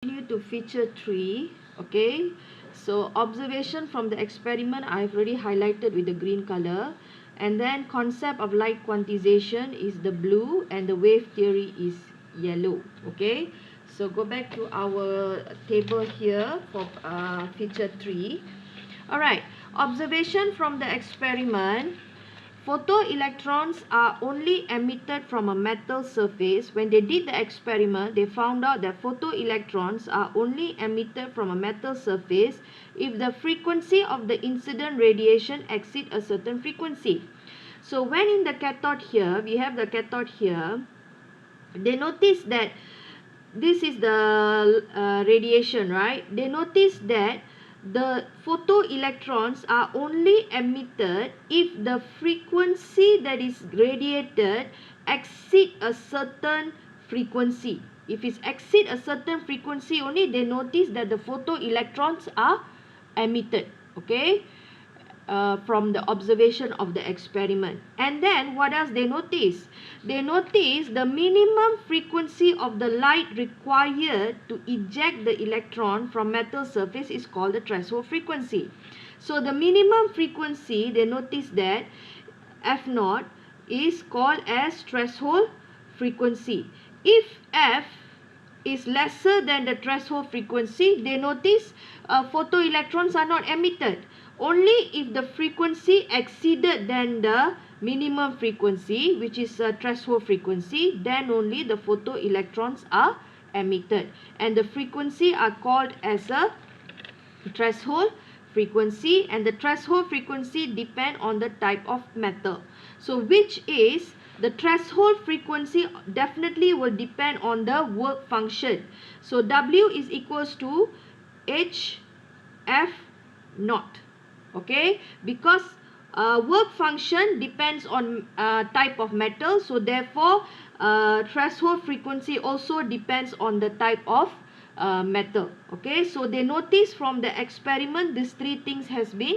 Continue to feature 3. Okay, so observation from the experiment I've already highlighted with the green color, and then concept of light quantization is the blue, and the wave theory is yellow. Okay, so go back to our table here for feature 3. Alright, observation from the experiment. Photoelectrons are only emitted from a metal surface. When they did the experiment, they found out that photoelectrons are only emitted from a metal surface if the frequency of the incident radiation exceeds a certain frequency. So when in the cathode here, we have the cathode here, they notice that this is the radiation, right? They notice that the photoelectrons are only emitted if the frequency that is radiated exceed a certain frequency. If it exceed a certain frequency only, they notice that the photoelectrons are emitted. Okay, from the observation of the experiment. And then what else they notice? They notice the minimum frequency of the light required to eject the electron from metal surface is called the threshold frequency. So the minimum frequency, they notice that F0 is called as threshold frequency. If F is lesser than the threshold frequency, they notice photoelectrons are not emitted. Only if the frequency exceeded than the minimum frequency, which is a threshold frequency, then only the photoelectrons are emitted. And the frequency are called as a threshold frequency, and the threshold frequency depend on the type of metal. So which is the threshold frequency definitely will depend on the work function. So W is equals to HF naught. Okay, because work function depends on type of metal, so therefore threshold frequency also depends on the type of metal. Okay, so they notice from the experiment these three things has been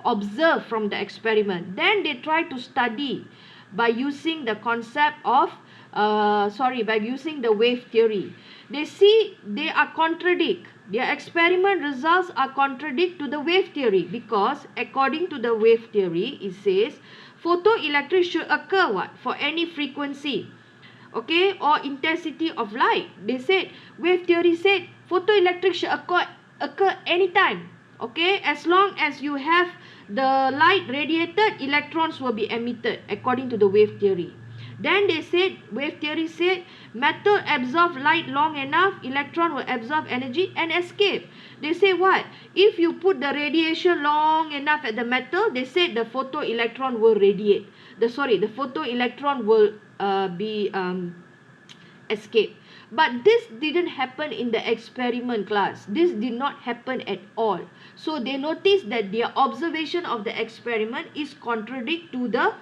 observed from the experiment. Then they try to study by using the concept of by using the wave theory. They see they are contradict. Their experiment results are contradict to the wave theory, because according to the wave theory, it says photoelectric should occur what? For any frequency, okay, or intensity of light. They said, wave theory said photoelectric should occur anytime, okay, as long as you have the light radiated, electrons will be emitted according to the wave theory. Then they said, wave theory said, metal absorb light long enough, electron will absorb energy and escape. They say what? If you put the radiation long enough at the metal, they said the photoelectron will radiate. The photoelectron will escape. But this didn't happen in the experiment class. This did not happen at all. So they noticed that their observation of the experiment is contradict to the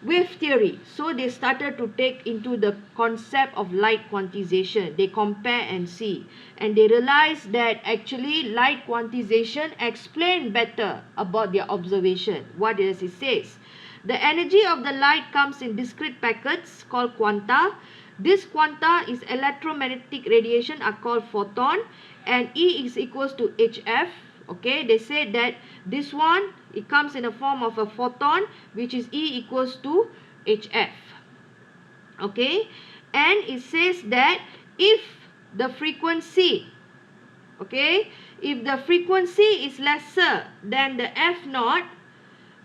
wave theory. So they started to take into the concept of light quantization. They compare and see, and they realized that actually light quantization explain better about their observation. What does it say? The energy of the light comes in discrete packets called quanta. This quanta is electromagnetic radiation are called photon, and E is equals to HF. Okay, they say that this one, it comes in the form of a photon, which is E equals to HF. Okay, and it says that if the frequency, okay, if the frequency is lesser than the F naught,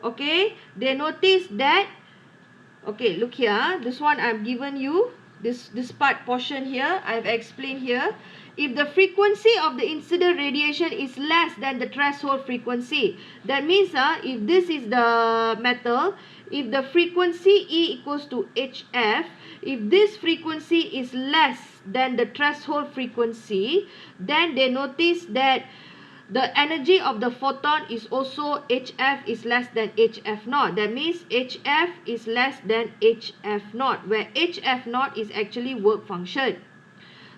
okay, they notice that, okay, look here, this one I've given you, this part portion here, I've explained here. If the frequency of the incident radiation is less than the threshold frequency, that means if this is the metal, if the frequency E equals to HF, if this frequency is less than the threshold frequency, then they notice that the energy of the photon is also HF is less than HF naught. That means HF is less than HF naught, where HF naught is actually work function.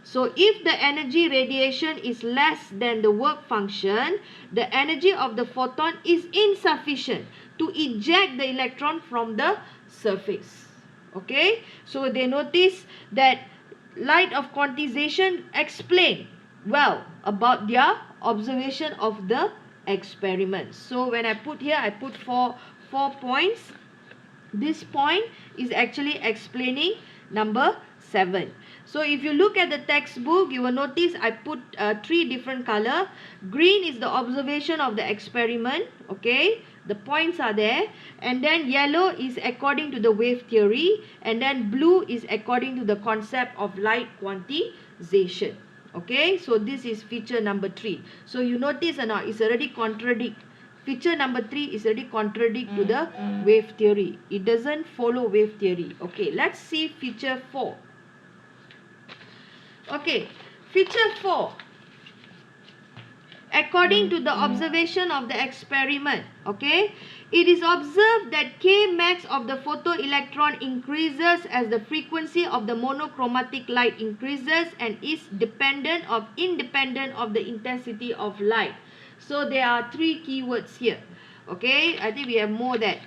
So if the energy radiation is less than the work function, the energy of the photon is insufficient to eject the electron from the surface. Okay, so they notice that light of quantization explain well about their observation of the experiment. So when I put here, I put four points. This point is actually explaining number 7. So if you look at the textbook, you will notice I put 3 different color. Green is the observation of the experiment. Okay, the points are there. And then yellow is according to the wave theory. And then blue is according to the concept of light quantization. Okay, so this is feature number 3. So you notice now it's already contradict. Feature number 3 is already contradict to the wave theory. It doesn't follow wave theory. Okay, let's see feature 4. Okay, feature 4. According to the observation of the experiment, okay, it is observed that K max of the photoelectron increases as the frequency of the monochromatic light increases and is independent of the intensity of light. So there are 3 keywords here. Okay, I think we have more that.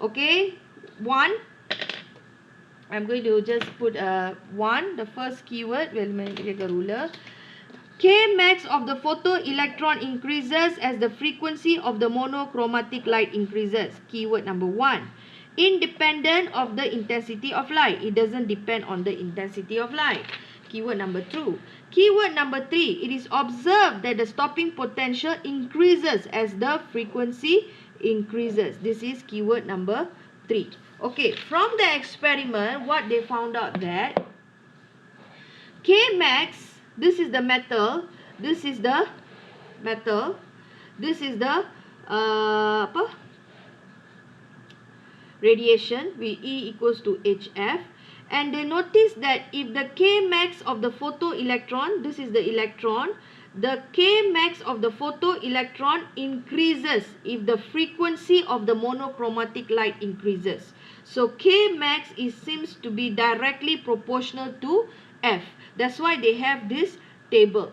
Okay, 1. I'm going to just put 1. The first keyword. Well, let me take a ruler. K max of the photoelectron increases as the frequency of the monochromatic light increases. Keyword number 1. Independent of the intensity of light. It doesn't depend on the intensity of light. Keyword number 2. Keyword number 3. It is observed that the stopping potential increases as the frequency increases. This is keyword number 3. Okay, from the experiment, what they found out that K max, this is the metal, this is the metal, this is the radiation, E equals to HF. And they notice that if the K max of the photoelectron, this is the electron, the K max of the photoelectron increases if the frequency of the monochromatic light increases. So K max seems to be directly proportional to F. That's why they have this table.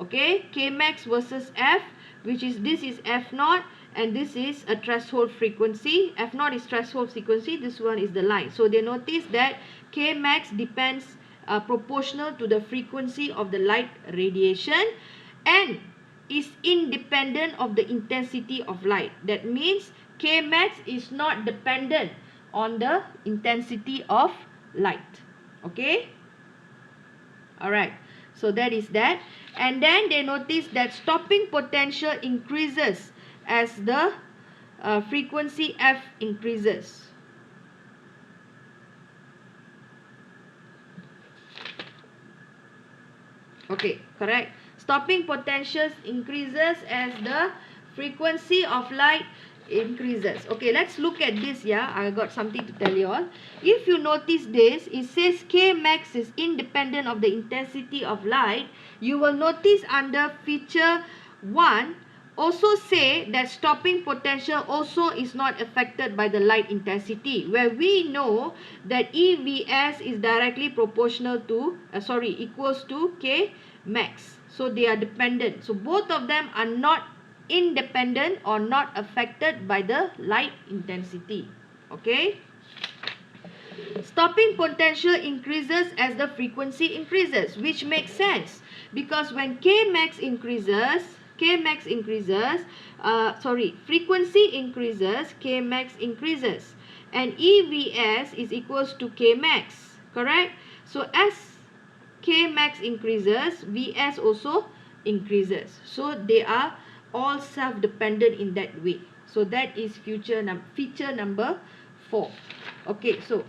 Okay, K max versus F, which is this is F naught. And this is a threshold frequency. F naught is threshold frequency. This one is the line. So they notice that K max depends proportional to the frequency of the light radiation and is independent of the intensity of light. That means K max is not dependent on the intensity of light. Okay. Alright. So that is that. And then they notice that stopping potential increases as the frequency F increases. Okay, correct. Stopping potentials increases as the frequency of light increases. Okay, let's look at this. Yeah, I got something to tell you all. If you notice this, it says K max is independent of the intensity of light. You will notice under feature 1 also say that stopping potential also is not affected by the light intensity, where we know that EVS is directly proportional to equals to K max. So they are dependent. So both of them are not independent or not affected by the light intensity. Okay. Stopping potential increases as the frequency increases, which makes sense because when K max increases, frequency increases, K max increases, and EVS is equals to K max, correct? So as K max increases, VS also increases. So they are all self-dependent in that way. So that is feature number 4. Okay, so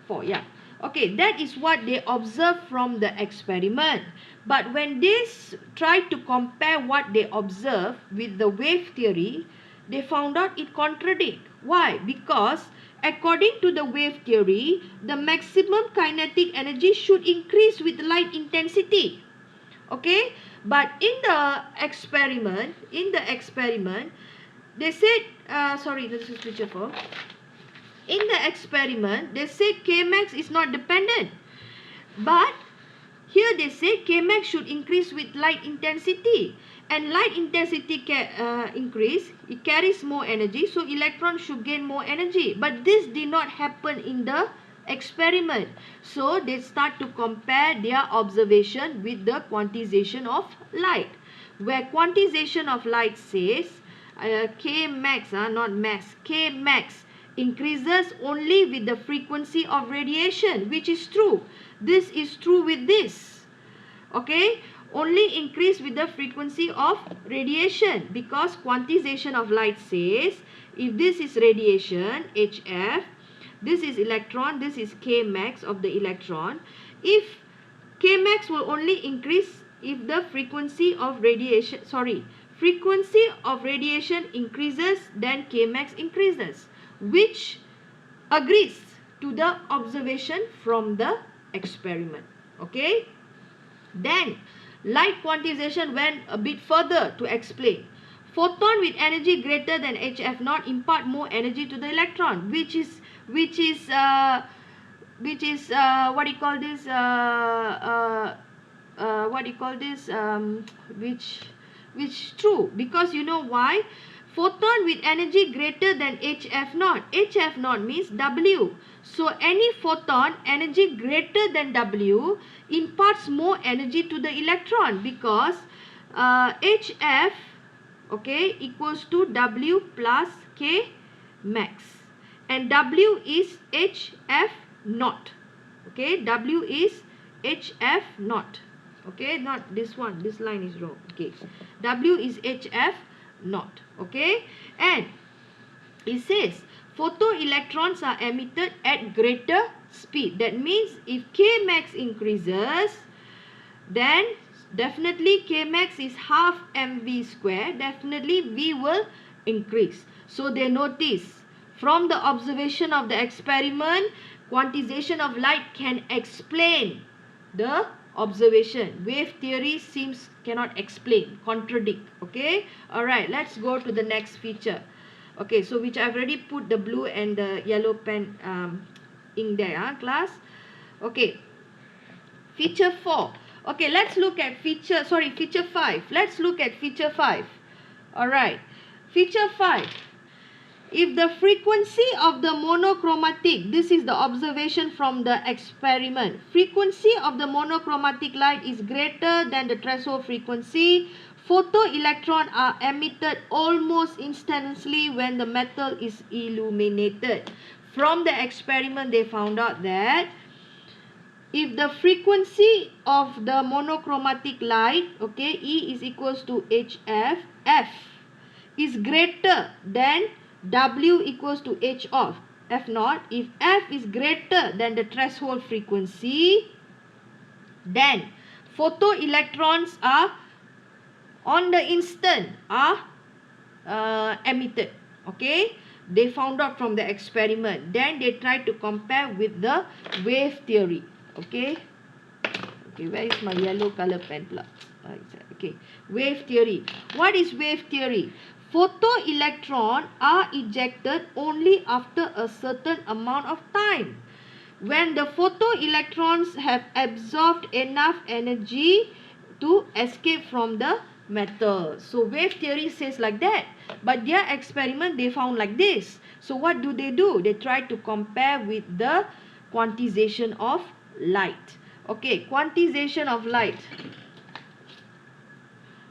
4, yeah. Okay, that is what they observed from the experiment. But when they tried to compare what they observed with the wave theory, they found out it contradicts. Why? Because according to the wave theory, the maximum kinetic energy should increase with light intensity. Okay? But in the experiment, they said, this is picture 4. In the experiment, they said K max is not dependent. But here they say K max should increase with light intensity. And light intensity increase, it carries more energy. So electron should gain more energy. But this did not happen in the experiment. So they start to compare their observation with the quantization of light, where quantization of light says K max, not mass, K max increases only with the frequency of radiation, which is true. This is true with this. Okay, only increase with the frequency of radiation, because quantization of light says if this is radiation HF, this is electron, this is K max of the electron. If K max will only increase if the frequency of radiation increases, then K max increases, which agrees to the observation from the experiment. Okay. Then light quantization went a bit further to explain. Photon with energy greater than HF naught impart more energy to the electron, which is what do you call this? Which true, because you know why? Photon with energy greater than HF naught. HF naught means W. So any photon energy greater than W imparts more energy to the electron, because HF, okay, equals to W plus K max, and W is HF naught. Okay, W is HF naught. Okay, not this one, this line is wrong. Okay, W is HF naught. Okay, and it says photoelectrons are emitted at greater speed. That means if K max increases, then definitely K max is half mv square, definitely V will increase. So they notice from the observation of the experiment, quantization of light can explain the observation. Wave theory seems cannot explain, contradict. Okay, alright, let's go to the next feature. Okay, so which I've already put the blue and the yellow pen in there, class. Okay, feature 4. Okay, let's look at feature 5. Let's look at feature 5. Alright, feature 5. If the frequency of the monochromatic, this is the observation from the experiment, frequency of the monochromatic light is greater than the threshold frequency, photoelectrons are emitted almost instantaneously when the metal is illuminated. From the experiment, they found out that if the frequency of the monochromatic light, okay, E is equals to HF, F is greater than W equals to H of F naught. If F is greater than the threshold frequency, then photoelectrons are on the instant emitted. Okay, they found out from the experiment. Then they tried to compare with the wave theory. Okay, where is my yellow color pen plug? Okay, wave theory. What is wave theory? Photoelectrons are ejected only after a certain amount of time, when the photoelectrons have absorbed enough energy to escape from the metal. So wave theory says like that, but their experiment they found like this. So what do? They try to compare with the quantization of light. Okay, quantization of light.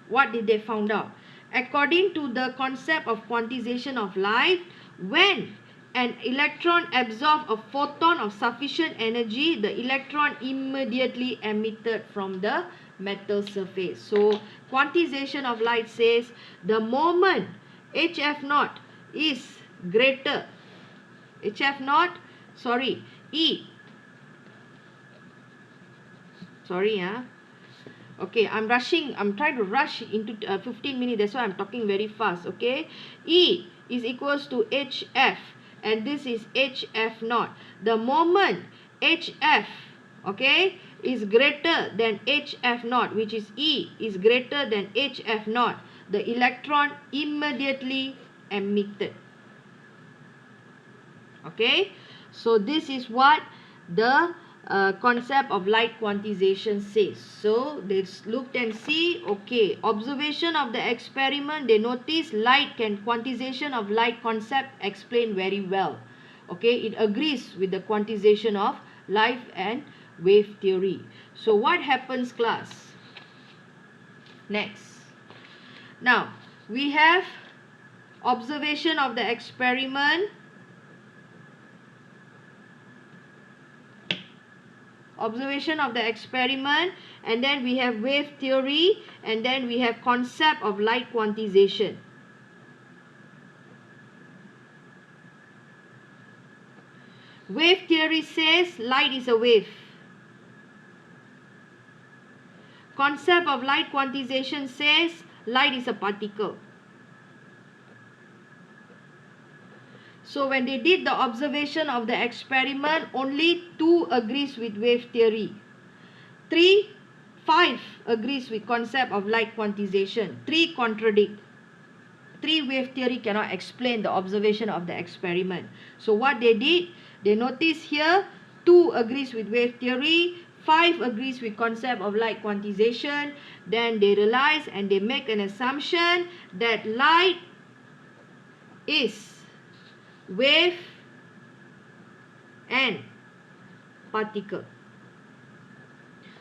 What did they found out? According to the concept of quantization of light, when an electron absorbs a photon of sufficient energy, the electron immediately emitted from the metal surface. So quantization of light says the moment HF naught is greater, Okay, I'm trying to rush into 15 minutes. That's why I'm talking very fast. Okay, E is equals to HF, and this is HF naught. The moment HF, okay, is greater than HF naught, which is E is greater than HF naught, the electron immediately emitted. Okay, so this is what the concept of light quantization says. So they looked and see, okay, observation of the experiment, they notice light quantization of light concept explained very well. Okay, it agrees with the quantization of light and wave theory. So what happens, class? Next. Now, we have observation of the experiment, and then we have wave theory, and then we have concept of light quantization. Wave theory says light is a wave. Concept of light quantization says light is a particle. So when they did the observation of the experiment, only 2 agrees with wave theory. 5 agrees with concept of light quantization. 3 contradict. 3 wave theory cannot explain the observation of the experiment. So what they did, they notice here 2 agrees with wave theory, 5 agrees with concept of light quantization. Then they realize and they make an assumption that light is wave and particle.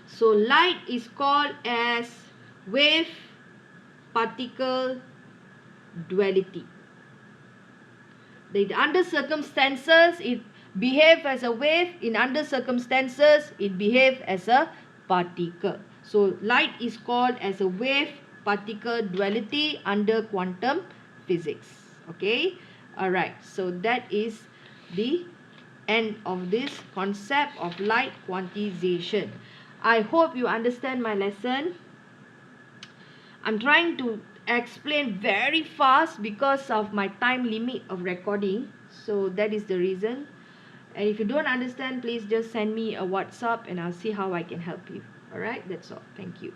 So light is called as wave particle duality. Under circumstances it behaves as a wave, in under circumstances it behaves as a particle. So light is called as a wave particle duality under quantum physics. Okay, alright, so that is the end of this concept of light quantization. I hope you understand my lesson. I'm trying to explain very fast because of my time limit of recording. So that is the reason. And if you don't understand, please just send me a WhatsApp and I'll see how I can help you. Alright, that's all. Thank you.